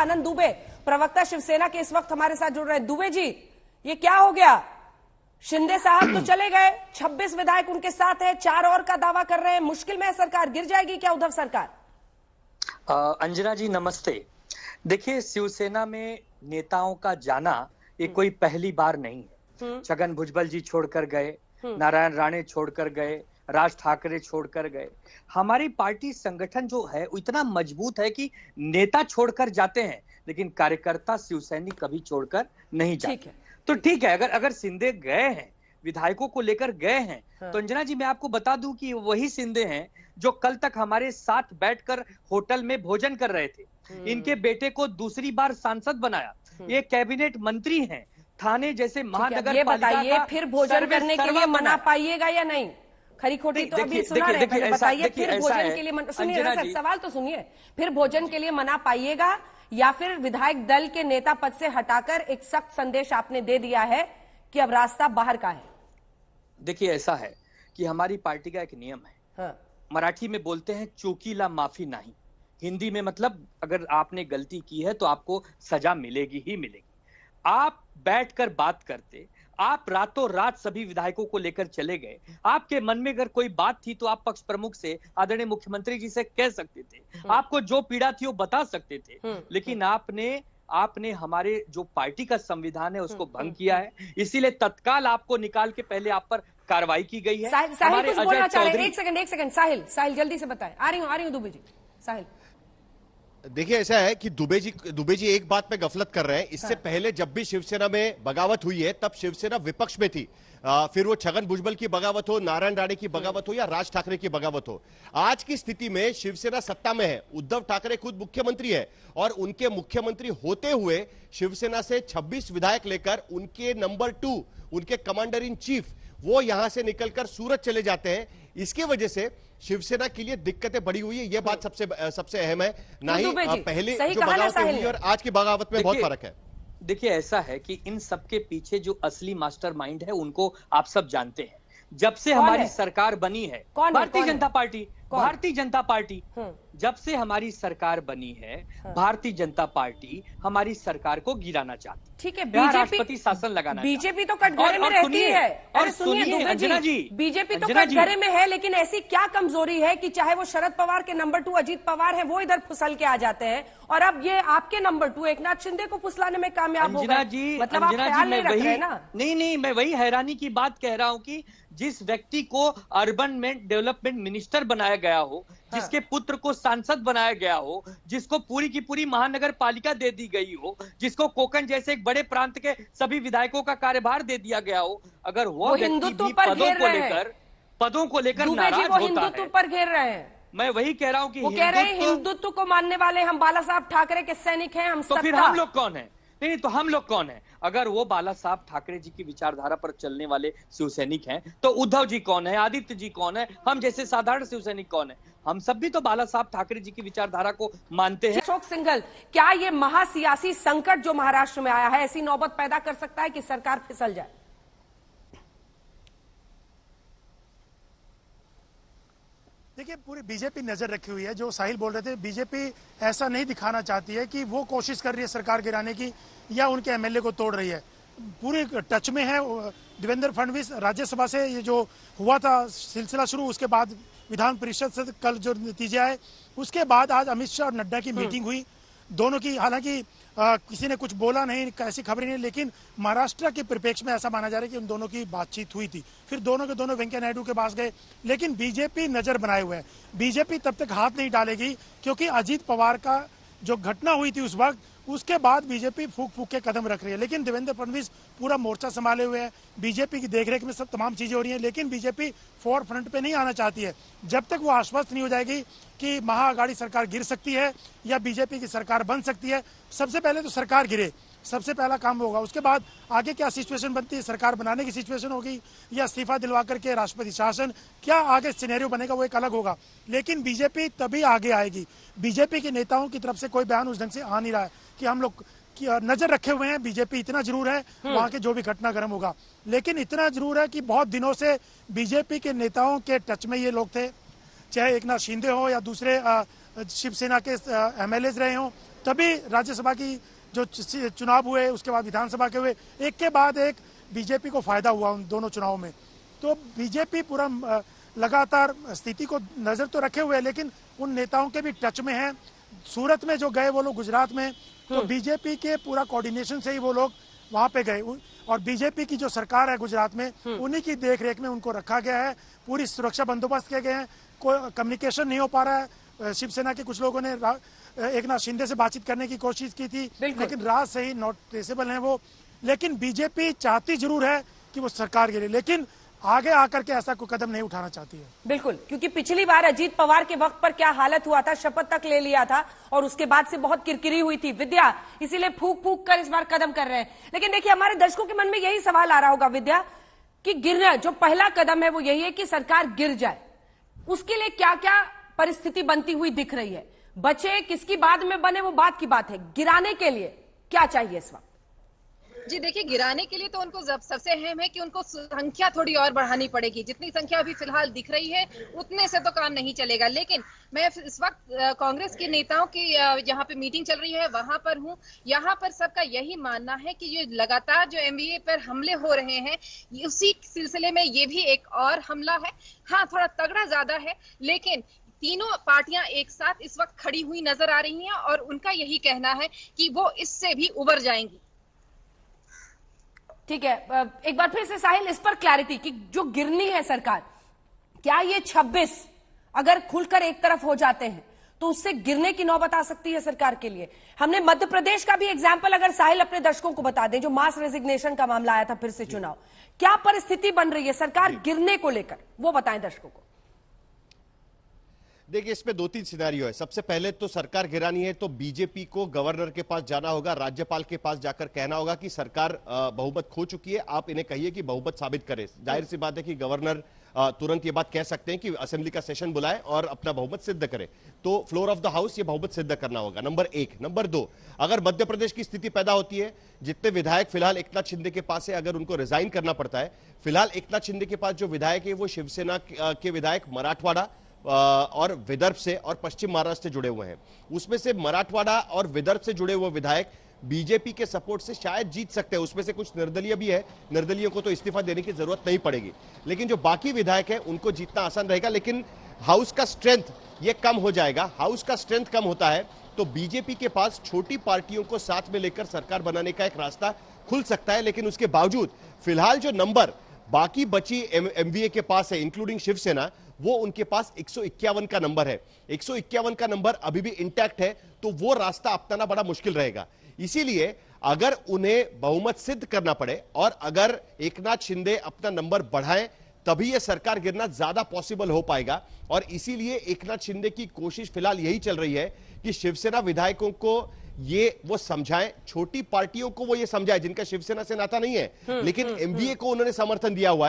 आनंद दुबे, प्रवक्ता शिवसेना के, इस वक्त हमारे साथ जुड़ रहे हैं। दुबे जी, ये क्या हो गया? शिंदे साहब तो चले गए, 26 विधायक उनके साथ है, 4 और का दावा कर रहे हैं। मुश्किल में है सरकार, गिर जाएगी क्या उद्धव सरकार? अंजना जी नमस्ते। देखिए, शिवसेना में नेताओं का जाना ये कोई पहली बार नहीं है। छगन भुजबल जी छोड़कर गए, नारायण राणे छोड़कर गए, राज ठाकरे छोड़कर गए। हमारी पार्टी संगठन जो है वो इतना मजबूत है कि नेता छोड़कर जाते हैं लेकिन कार्यकर्ता शिवसैनिक कभी छोड़कर नहीं जाते। तो ठीक है, अगर शिंदे गए हैं, विधायकों को लेकर गए हैं, तो अंजना जी मैं आपको बता दूं कि वही शिंदे हैं जो कल तक हमारे साथ बैठकर होटल में भोजन कर रहे थे। इनके बेटे को दूसरी बार सांसद बनाया, ये कैबिनेट मंत्री हैं, थाने जैसे महानगर पालिका। फिर भोजन करने के लिए मना पाइएगा या नहीं? खरी खोटी तो अभी सुना रहे हैं, बताइए फिर भोजन के लिए सुनिए ना सर, सवाल तो सुनिए। फिर भोजन के लिए मना पाइएगा या फिर विधायक दल के नेता पद से हटाकर एक सख्त संदेश आपने दे दिया है कि अब रास्ता बाहर का है? देखिए, ऐसा है कि हमारी पार्टी का एक नियम है, मराठी में बोलते हैं चूकीला माफी नहीं। हिंदी में मतलब अगर आपने गलती की है तो आपको सजा मिलेगी ही मिलेगी। आप बैठकर बात करते, आप रातों रात सभी विधायकों को लेकर चले गए। आपके मन में अगर कोई बात थी तो आप पक्ष प्रमुख से, आदरणीय मुख्यमंत्री जी से कह सकते थे, आपको जो पीड़ा थी वो बता सकते थे। लेकिन आपने हमारे जो पार्टी का संविधान है उसको भंग किया है, इसीलिए तत्काल आपको निकाल के पहले आप पर कार्रवाई की गई है। साहिल कुछ बोलना चाह रहे हैं, एक सेकंड साहिल जल्दी से बताएं। आ रही हूं दुबे जी। साहिल, देखिए, ऐसा है कि दुबे जी एक बात पे गफलत कर रहे हैं। इससे पहले जब भी शिवसेना में बगावत हुई है तब शिवसेना विपक्ष में थी। फिर वो छगन भुजबल की बगावत हो, नारायण राणे की बगावत हो या राज ठाकरे की बगावत हो, आज की स्थिति में शिवसेना सत्ता में है। उद्धव ठाकरे खुद मुख्यमंत्री है और उनके मुख्यमंत्री होते हुए शिवसेना से 26 विधायक लेकर उनके नंबर 2, उनके कमांडर इन चीफ, वो यहां से निकलकर सूरत चले जाते हैं। इसकी वजह से शिवसेना के लिए दिक्कतें बढ़ी हुई है। यह बात सबसे अहम है। नहीं, पहले जो बगावत हुई और आज की बगावत में बहुत फर्क है। देखिए, ऐसा है कि इन सबके पीछे जो असली मास्टरमाइंड है उनको आप सब जानते हैं। जब से हमारी सरकार बनी है, भारतीय जनता पार्टी, जब से हमारी सरकार बनी है, भारतीय जनता पार्टी हमारी सरकार को गिराना चाहती। ठीक है, राष्ट्रपति शासन लगाना। बीजेपी तो कटघरे में रहती है। और सुनिए अंजना जी, बीजेपी तो कटघरे में है, लेकिन ऐसी क्या कमजोरी है कि चाहे वो शरद पवार के नंबर 2 अजीत पवार है, वो इधर फुसल के आ जाते हैं और अब ये आपके नंबर 2 एकनाथ शिंदे को फुसलाने में कामयाब हो गए। मतलब आप ख्याल नहीं रख रहे ना? नहीं, मैं वही हैरानी की बात कह रहा हूं कि जिस व्यक्ति को अर्बन डेवलपमेंट मिनिस्टर बनाया गया हो, जिसके पुत्र को सांसद बनाया गया हो, जिसको पूरी की पूरी महानगर पालिका दे दी गई हो, जिसको कोकण जैसे एक बड़े प्रांत के सभी विधायकों का कार्यभार दे दिया गया हो, अगर वो व्यक्ति भी पदों को लेकर नाराज होता है, हिंदुत्व पर घेर रहे हैं। मैं वही कह रहा हूं कि वो कह रहे हैं हिंदुत्व को मानने वाले हम बाला साहब ठाकरे के सैनिक हैं, हम तो फिर हम लोग कौन है? नहीं, तो हम लोग कौन है? अगर वो बाला साहब ठाकरे जी की विचारधारा पर चलने वाले शिवसैनिक हैं तो उद्धव जी कौन है, आदित्य जी कौन है, हम जैसे साधारण शिवसैनिक कौन है? हम सब भी तो बाला साहब ठाकरे जी की विचारधारा को मानते हैं। अशोक सिंघल, क्या ये महासियासी संकट जो महाराष्ट्र में आया है ऐसी नौबत पैदा कर सकता है कि सरकार फिसल जाए? देखिए, पूरी बीजेपी नजर रखी हुई है। जो साहिल बोल रहे थे, बीजेपी ऐसा नहीं दिखाना चाहती है कि वो कोशिश कर रही है सरकार गिराने की या उनके एमएलए को तोड़ रही है। पूरे टच में है। देवेंद्र फडणवीस राज्यसभा से ये जो हुआ था सिलसिला शुरू, उसके बाद विधान परिषद से कल जो नतीजे आए, उसके बाद आज अमित शाह और नड्डा की मीटिंग हुई दोनों की। हालांकि किसी ने कुछ बोला नहीं, ऐसी खबरें नहीं, लेकिन महाराष्ट्र के परिप्रेक्ष्य में ऐसा माना जा रहा है कि उन दोनों की बातचीत हुई थी। फिर दोनों के दोनों वेंकैया नायडू के पास गए, लेकिन बीजेपी नजर बनाए हुए है। बीजेपी तब तक हाथ नहीं डालेगी क्योंकि अजीत पवार का जो घटना हुई थी उस वक्त, उसके बाद बीजेपी फूक फूक के कदम रख रही है। लेकिन देवेंद्र फडणवीस पूरा मोर्चा संभाले हुए हैं, बीजेपी की देखरेख में सब तमाम चीजें हो रही हैं, लेकिन बीजेपी फोर फ्रंट पे नहीं आना चाहती है जब तक वो आश्वस्त नहीं हो जाएगी कि महाअघाड़ी सरकार गिर सकती है या बीजेपी की सरकार बन सकती है। सबसे पहले तो सरकार गिरे, सबसे पहला काम होगा। उसके बाद आगे क्या सिचुएशन बनती है, सरकार बनाने की सिचुएशन होगी या इस्तीफा दिलवा करके राष्ट्रपति शासन, क्या आगे सिनेरियो बनेगा वो एक अलग होगा। लेकिन बीजेपी तभी आगे आएगी। बीजेपी के नेताओं की तरफ से कोई बयान उस ढंग से आ नहीं रहा है कि हम लोग नजर रखे हुए हैं। बीजेपी इतना जरूर है वहां के जो भी घटनाक्रम होगा, लेकिन इतना जरूर है कि बहुत दिनों से बीजेपी के नेताओं के टच में ये लोग थे, चाहे एकनाथ शिंदे हो या दूसरे शिवसेना के एमएलए रहे हों, तभी राज्यसभा की जो चुनाव हुए, उसके बाद विधानसभा के हुए, एक के बाद एक बीजेपी को फायदा हुआ उन दोनों चुनावों में। तो बीजेपी पूरा लगातार स्थिति को नजर तो रखे हुए है, लेकिन उन नेताओं के भी टच में है। सूरत में जो गए वो लोग, गुजरात में, तो बीजेपी के पूरा कोऑर्डिनेशन से ही वो लोग वहां पे गए। और बीजेपी की जो सरकार है गुजरात में, उन्हीं की देखरेख में उनको रखा गया है। पूरी सुरक्षा बंदोबस्त किए गए हैं। कोई कम्युनिकेशन नहीं हो पा रहा है। शिवसेना के कुछ लोगों ने एकनाथ शिंदे से बातचीत करने की कोशिश की थी, लेकिन रात से ही नॉट ट्रेसेबल है वो। लेकिन बीजेपी चाहती जरूर है कि वो सरकार गिरे, लेकिन आगे आकर के ऐसा कोई कदम नहीं उठाना चाहती है। बिल्कुल, क्योंकि पिछली बार अजीत पवार के वक्त पर क्या हालत हुआ था, शपथ तक ले लिया था और उसके बाद से बहुत किरकिरी हुई थी विद्या, इसीलिए फूक फूक कर इस बार कदम कर रहे हैं। लेकिन देखिए, हमारे दर्शकों के मन में यही सवाल आ रहा होगा विद्या कि गिरना जो पहला कदम है वो यही है कि सरकार गिर जाए, उसके लिए क्या क्या परिस्थिति बनती हुई दिख रही है? बचे किसकी बाद में बने वो बात की बात है, गिराने के लिए क्या चाहिए इस वक्त? जी देखिए, गिराने के लिए तो उनको सबसे अहम है कि उनको संख्या थोड़ी और बढ़ानी पड़ेगी। जितनी संख्या अभी फिलहाल दिख रही है उतने से तो काम नहीं चलेगा। लेकिन मैं इस वक्त कांग्रेस के नेताओं की जहां पे मीटिंग चल रही है वहां पर हूं। यहां पर सबका यही मानना है कि ये लगातार जो एमवीए पर हमले हो रहे हैं, उसी सिलसिले में ये भी एक और हमला है। हाँ, थोड़ा तगड़ा ज्यादा है, लेकिन तीनों पार्टियां एक साथ इस वक्त खड़ी हुई नजर आ रही हैं और उनका यही कहना है कि वो इससे भी उबर जाएंगी। ठीक है, एक बार फिर से साहिल इस पर क्लैरिटी कि जो गिरनी है सरकार, क्या ये 26 अगर खुलकर एक तरफ हो जाते हैं तो उससे गिरने की नौबत आ सकती है सरकार के लिए? हमने मध्य प्रदेश का भी एग्जाम्पल अगर साहिल अपने दर्शकों को बता दें, जो मास रेजिग्नेशन का मामला आया था फिर से चुनाव, क्या परिस्थिति बन रही है सरकार गिरने को लेकर, वो बताएं दर्शकों को। देखिए, इसमें 2-3 सिनेरियो है। सबसे पहले तो सरकार गिरानी है तो बीजेपी को गवर्नर के पास जाना होगा, राज्यपाल के पास जाकर कहना होगा कि सरकार बहुमत खो चुकी है, आप इन्हें कहिए कि बहुमत साबित करें। जाहिर सी बात है कि गवर्नर तुरंत ये बात कह सकते हैं कि असेंबली का सेशन बुलाए और अपना बहुमत सिद्ध करे। तो फ्लोर ऑफ द हाउस ये बहुमत सिद्ध करना होगा, नंबर 1। नंबर 2, अगर मध्य प्रदेश की स्थिति पैदा होती है, जितने विधायक फिलहाल एकनाथ शिंदे के पास है, अगर उनको रिजाइन करना पड़ता है, फिलहाल एकनाथ शिंदे के पास जो विधायक है वो शिवसेना के विधायक मराठवाड़ा और विदर्भ से और पश्चिम महाराष्ट्र से जुड़े हुए हैं। उसमें से मराठवाड़ा और विदर्भ से जुड़े हुए विधायक बीजेपी के सपोर्ट से शायद जीत सकते हैं। उसमें से कुछ निर्दलीय भी है, निर्दलीयों को तो इस्तीफा देने की जरूरत नहीं पड़ेगी। लेकिन जो बाकी विधायक है उनको जीतना आसान रहेगा, लेकिन हाउस का स्ट्रेंथ ये कम हो जाएगा। हाउस का स्ट्रेंथ कम होता है तो बीजेपी के पास छोटी पार्टियों को साथ में लेकर सरकार बनाने का एक रास्ता खुल सकता है। लेकिन उसके बावजूद फिलहाल जो नंबर बाकी बची एमवीए के पास है, इंक्लूडिंग शिवसेना, वो उनके पास 151 का नंबर है। 151 का नंबर अभी भी इंटैक्ट है, तो वो रास्ता अपनाना बड़ा मुश्किल रहेगा। इसीलिए अगर उन्हें बहुमत सिद्ध करना पड़े और अगर एकनाथ शिंदे अपना नंबर बढ़ाएं, तभी यह सरकार गिरना ज्यादा पॉसिबल हो पाएगा। और इसीलिए एकनाथ शिंदे की कोशिश फिलहाल यही चल रही है कि शिवसेना विधायकों को ये वो समझाएं, छोटी पार्टियों को वो ये समझाएं जिनका शिवसेना से नाता नहीं है, लेकिन एमवीए को उन्होंने समर्थन दिया हुआ है।